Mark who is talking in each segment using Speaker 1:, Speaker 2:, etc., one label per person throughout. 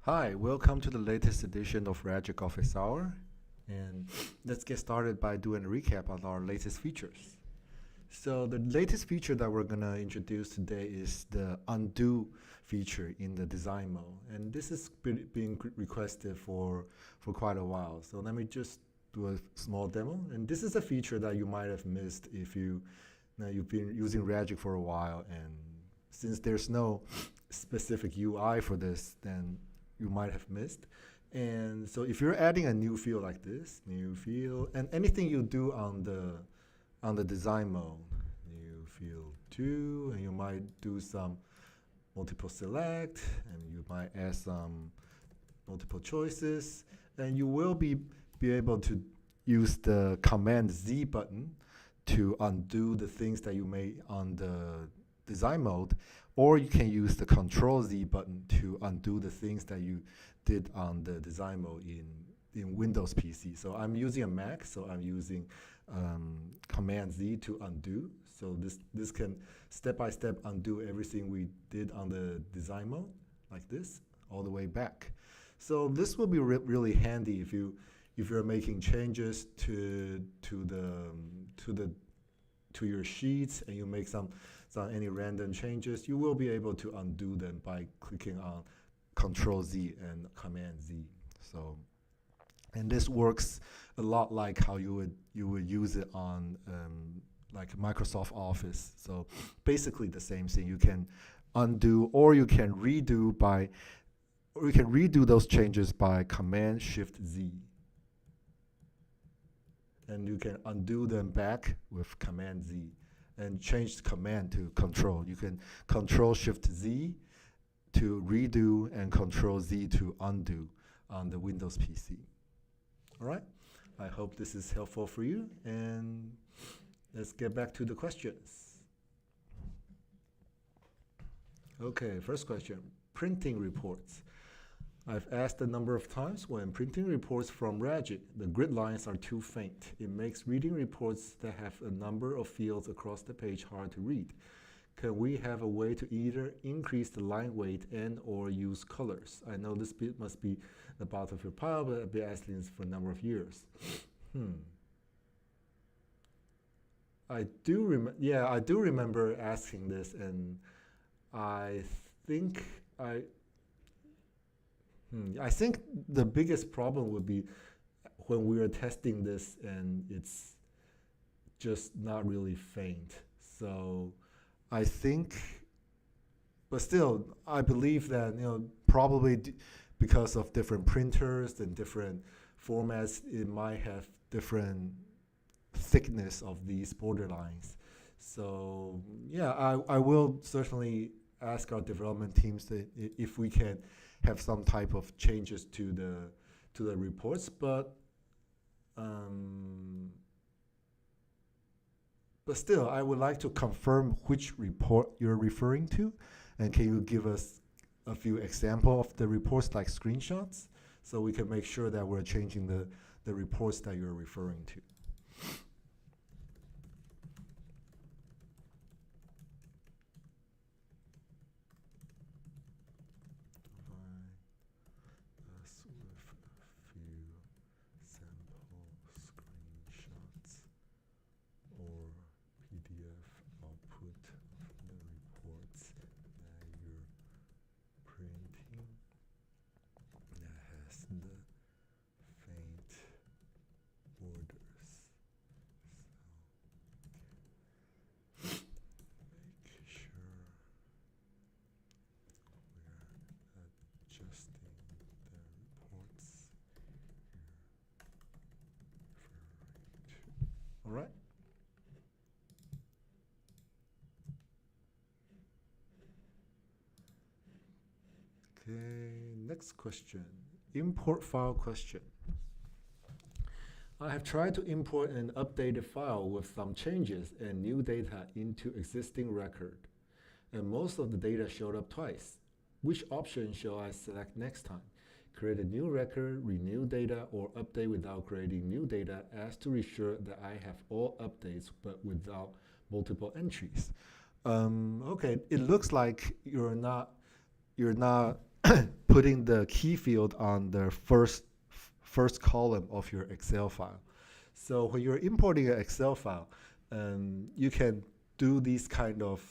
Speaker 1: Hi, welcome to the latest edition of Ragic Office Hour. And let's get started by doing a recap on our latest features. So the latest feature that we're going to introduce today is the undo feature in the design mode. And this is being requested for quite a while. So let me just do a small demo. And this is a feature that you might have missed if you've been using Ragic for a while. And since there's no specific UI for this, then you might have missed. And so if you're adding a new field like this, new field, and anything you do on the design mode, new field 2, and you might do some multiple select, and you might add some multiple choices, and you will be able to use the Command Z button to undo the things that you made on the design mode, or you can use the Control Z button to undo the things that you did on the design mode in Windows PC. So I'm using a Mac, so I'm using Command Z to undo. So this can step-by-step undo everything we did on the design mode, like this, all the way back. So this will be really handy if you're making changes to your sheets and you make any random changes, you will be able to undo them by clicking on Control Z and Command Z. So, and this works a lot like how you would use it on like Microsoft Office. So basically the same thing. You can undo or you can redo those changes by Command Shift Z. And you can undo them back with Command Z and change the command to Control. You can Control Shift Z to redo and Control Z to undo on the Windows PC. All right, I hope this is helpful for you, and let's get back to the questions. Okay, first question, printing reports. I've asked a number of times, when printing reports from Ragic, the grid lines are too faint. It makes reading reports that have a number of fields across the page hard to read. Can we have a way to either increase the line weight and or use colors? I know this bit must be the bottom of your pile, but I've been asking this for a number of years. I do remember asking this, and I think the biggest problem would be when we are testing this and it's just not really faint. So I think, but still, I believe that, probably because of different printers and different formats, it might have different thickness of these borderlines. So yeah, I will certainly ask our development teams that if we can have some type of changes to the reports, but still, I would like to confirm which report you're referring to, and can you give us a few examples of the reports, like screenshots, so we can make sure that we're changing the reports that you're referring to. All right. Okay, next question. Import file question. I have tried to import an updated file with some changes and new data into existing record, and most of the data showed up twice. Which option shall I select next time? Create a new record, renew data, or update without creating new data as to ensure that I have all updates but without multiple entries. Okay, it looks like you're not putting the key field on the first column of your Excel file. So when you're importing an Excel file, you can do these kind of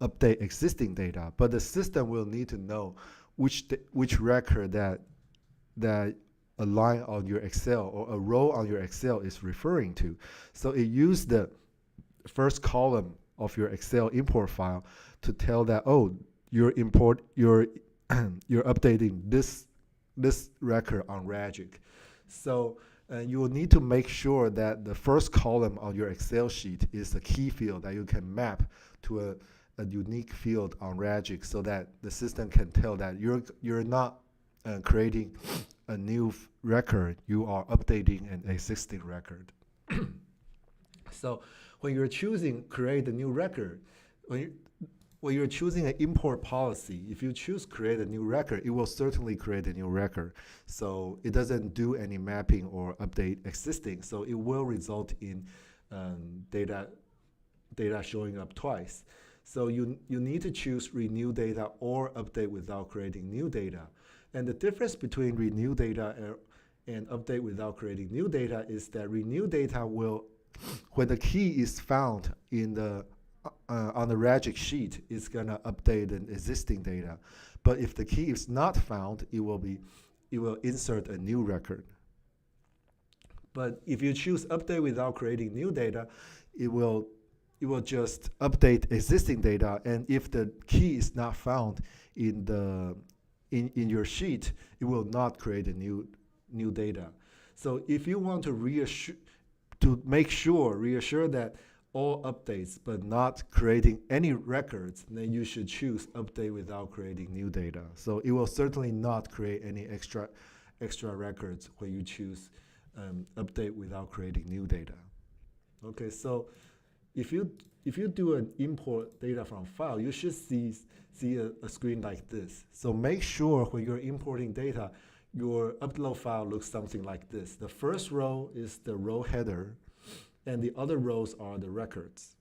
Speaker 1: update existing data, but the system will need to know which record that a line on your Excel or a row on your Excel is referring to. So it used the first column of your Excel import file to tell that, oh, you're updating this record on Ragic. So you will need to make sure that the first column on your Excel sheet is a key field that you can map to a unique field on Ragic, so that the system can tell that you're not creating a new record, you are updating an existing record. So when you're choosing create a new record, when you're choosing an import policy, if you choose create a new record, it will certainly create a new record. So it doesn't do any mapping or update existing. So it will result in data showing up twice. So you need to choose renew data or update without creating new data. And the difference between renew data and update without creating new data is that renew data will, when the key is found in the on the Ragic sheet, it's gonna update an existing data. But if the key is not found, it will insert a new record. But if you choose update without creating new data, it will just update existing data, and if the key is not found in your sheet, it will not create a new data. So if you want to reassure that all updates but not creating any records, then you should choose update without creating new data. So it will certainly not create any extra records when you choose update without creating new data. Okay, so if you do an import data from file, you should see a screen like this. So make sure when you're importing data, your upload file looks something like this. The first row is the row header, and the other rows are the records.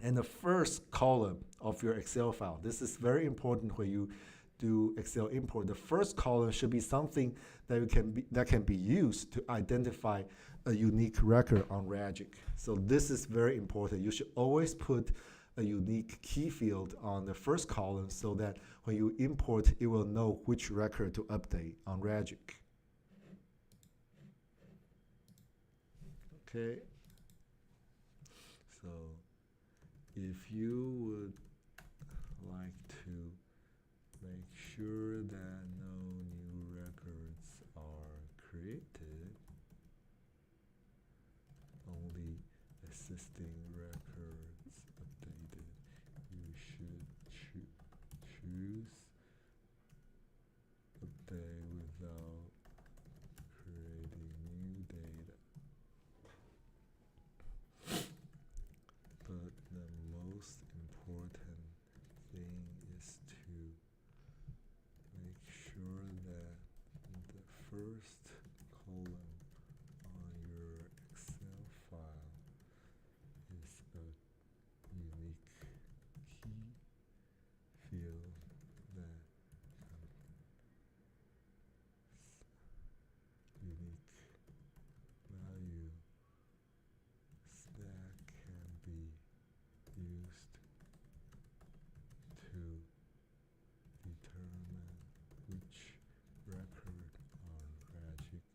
Speaker 1: And the first column of your Excel file, this is very important when you do Excel import. The first column should be something that can be used to identify a unique record on Ragic. So this is very important. You should always put a unique key field on the first column so that when you import, it will know which record to update on Ragic. Okay. So if you would like to make sure that no new records are created, only existing records updated, you should choose update without creating new data. But the most important thing is to make sure that the first column on your Excel file is a unique key field that unique value that can be used to determine which record on Ragic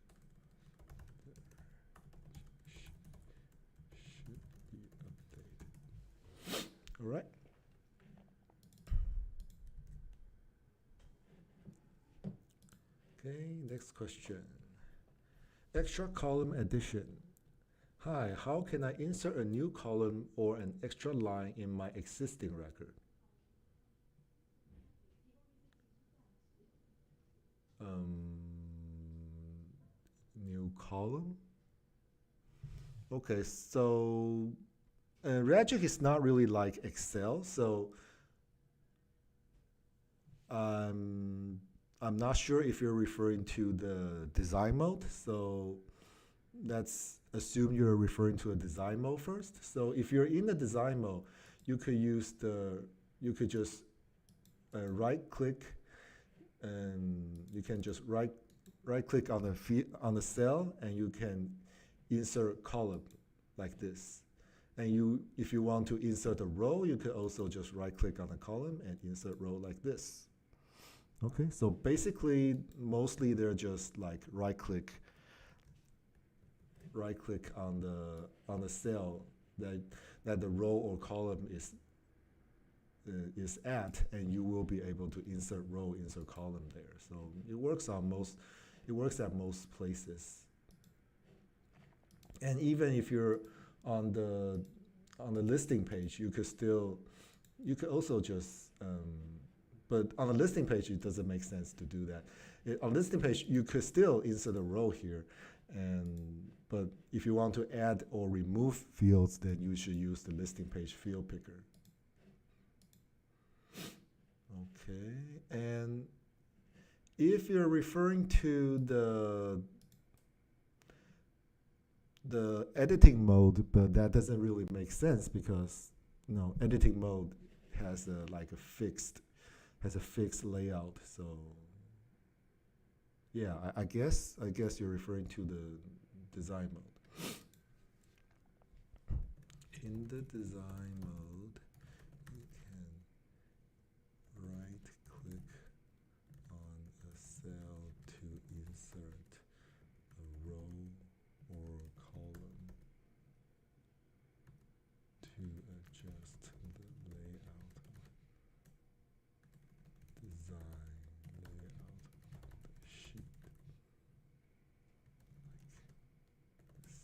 Speaker 1: should be updated. All right. Okay, next question. Extra column addition. Hi, how can I insert a new column or an extra line in my existing record? New column? Okay, so Ragic is not really like Excel, so I'm not sure if you're referring to the design mode. So let's assume you're referring to a design mode first. So if you're in the design mode, you could just right click and you can just right click on the cell, and you can insert column like this. And if you want to insert a row, you could also just right click on the column and insert row like this. Okay, so basically mostly they're just like right click on the cell that the row or column is at, and you will be able to insert row, insert column there. So it works at most places. And even if you're on the listing page, you could also just but on the listing page it doesn't make sense to do that. On the listing page you could still insert a row here, but if you want to add or remove fields, then you should use the listing page field picker. Okay, and if you're referring to the editing mode, but that doesn't really make sense because editing mode has a fixed layout. So yeah, I guess you're referring to the design mode. In the design mode, you can right click on a cell to insert a row or column to adjust the layout of design layout of the sheet like this.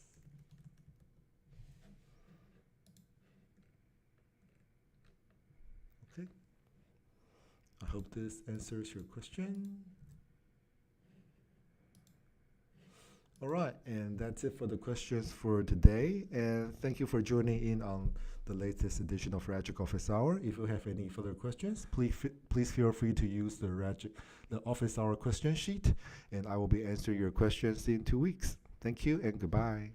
Speaker 1: Okay, I hope this answers your question. All right, and that's it for the questions for today. And thank you for joining in on the latest edition of Ragic Office Hour. If you have any further questions, please feel free to use the Office Hour question sheet, and I will be answering your questions in 2 weeks. Thank you and goodbye.